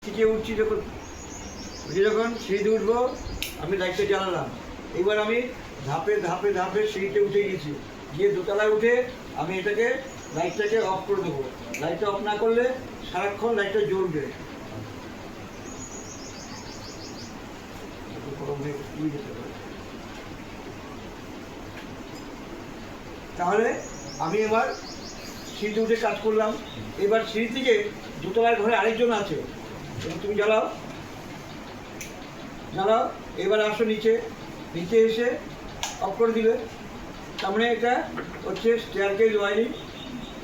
থেকে উঠছি যখন সিঁড়িতে উঠবো, আমি লাইটটা জ্বালালাম। এবার আমি ধাপে ধাপে ধাপে সিঁড়িতে উঠে গেছি, গিয়ে দোতলায় উঠে আমি এটাকে লাইটটাকে অফ করে দেবো। লাইটটা অফ না করলে সারাক্ষণ লাইটটা জ্বলবে। তাহলে আমি এবার সিঁড়িতে উঠে কাজ করলাম। এবার সিঁড়ি থেকে দোতলার ঘরে আরেকজন আছে, তুমি জ্বালাও জ্বালাও। এবার আসো নিচে, নিচে এসে অফ করে দিলে। তার মানে এটা হচ্ছে স্টেয়ারকেস ওয়ারিং।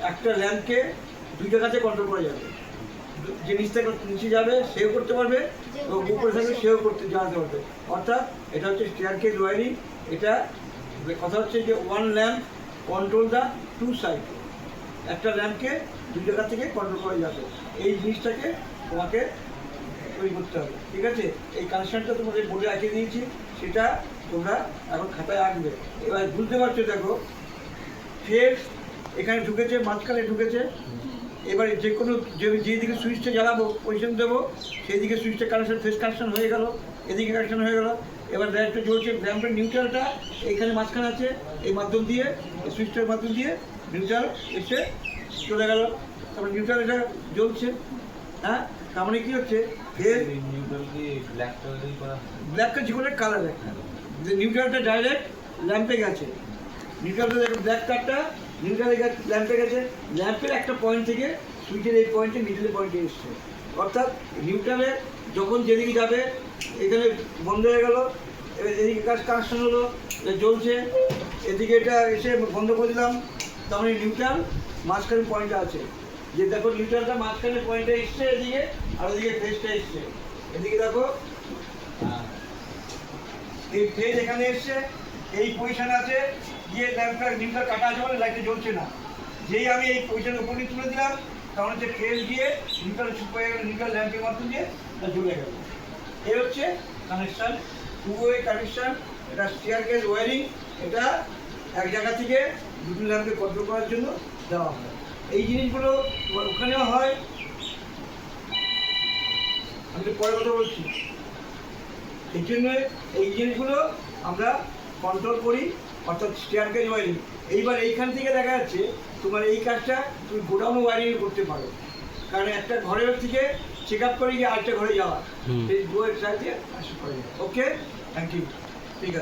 একটা ল্যাম্পকে দুই জায়গাতে কন্ট্রোল করা যাবে। যে নিচে যাবে সেও করতে পারবে, এবং উপরে থাকবে সেও করতে জ্বালাতে পারবে। অর্থাৎ এটা হচ্ছে স্টেয়ারকেস ওয়ারিং। এটা কথা হচ্ছে যে one lamp control the two side. একটা ল্যাম্পকে দুই জায়গা থেকে কন্ট্রোল করা যাবে। এই জিনিসটাকে তোমাকে তৈরি করতে হবে, ঠিক আছে? এই কানেকশনটা তোমাদের বোর্ডে আঁকিয়ে দিয়েছি, সেটা তোমরা এখন খাতায় আঁকবে। এবার বুঝতে পারছো, দেখো ফের এখানে ঢুকেছে, মাঝখানে ঢুকেছে। এবারে যে কোনো যেদিকে সুইচটা জ্বালাবো পজিশন দেবো, সেই দিকে সুইচটা কানেকশন, ফেস কানেকশন হয়ে গেল, এদিকে কানেকশন হয়ে গেল। এবার ল্যাম্পটা জ্বলছে, ল্যাম্পের নিউট্রালটা এইখানে মাঝখানে আছে, এই মাধ্যম দিয়ে, এই সুইচটার মাধ্যম দিয়ে নিউট্রাল এসে চলে গেল। তারপর নিউট্রাল এটা জ্বলছে। হ্যাঁ, তার মানে কী হচ্ছে, ব্ল্যাকটা যে কোনো কালার একটা, নিউট্রালটা ডাইরেক্ট ল্যাম্পে গেছে। নিউট্রালটা দেখো, ব্ল্যাক কারটা নিউট্রালে ল্যাম্পে গেছে। ল্যাম্পের একটা পয়েন্ট থেকে সুইচের এই পয়েন্টে, মিডলের পয়েন্টে এসছে। অর্থাৎ নিউট্রালে যখন যেদিকে যাবে, এখানে বন্ধ হয়ে গেল, এদিকে কানেকশন হলো, জ্বলছে, এদিকে এটা এসে বন্ধ করে দিলাম। তার মানে নিউট্রাল মাঝখানে পয়েন্টটা আছে, যে দেখো নিউট্রালটা মাঝখানে পয়েন্টে এসছে এদিকে, আর ওদিকে ফেজটা এসছে। এদিকে দেখো এই ফেজ এখানে এসছে, এই পজিশনে আছে, গিয়ে ল্যাম্পটা নিউট্রাল কাটা আছে বলে লাইটটা জ্বলছে না। যেই আমি এই পজিশনের উপরে তুলে দিলাম, তখন হচ্ছে ফেজ দিয়ে নিউট্রাল ল্যাম্পের মাধ্যম দিয়ে জ্বলে গেল। এই হচ্ছে কানেকশান, টু ওয়ে কানেকশান। এটা স্টেয়ারকেস ওয়ারিং। এটা এক জায়গা থেকে দুটো ল্যাম্পকে কন্ট্রোল করার জন্য দেওয়া হয়। এই জিনিসগুলো ওখানেও হয়, আমি তো পরে কথা বলছি। এই জন্য এই জিনিসগুলো আমরা কন্ট্রোল করি, অর্থাৎ স্টেয়ারকেস ওয়ারিং। এইবার এইখান থেকে দেখা যাচ্ছে তোমার এই কাজটা তুমি গোডাউন ওয়ারিং করতে পারো, কারণ একটা ঘরের থেকে চেক আপ করে গিয়ে আরেকটা ঘরে যাওয়া, এই দুয়ের সাহায্যে আসতে পারে। ওকে, থ্যাংক ইউ।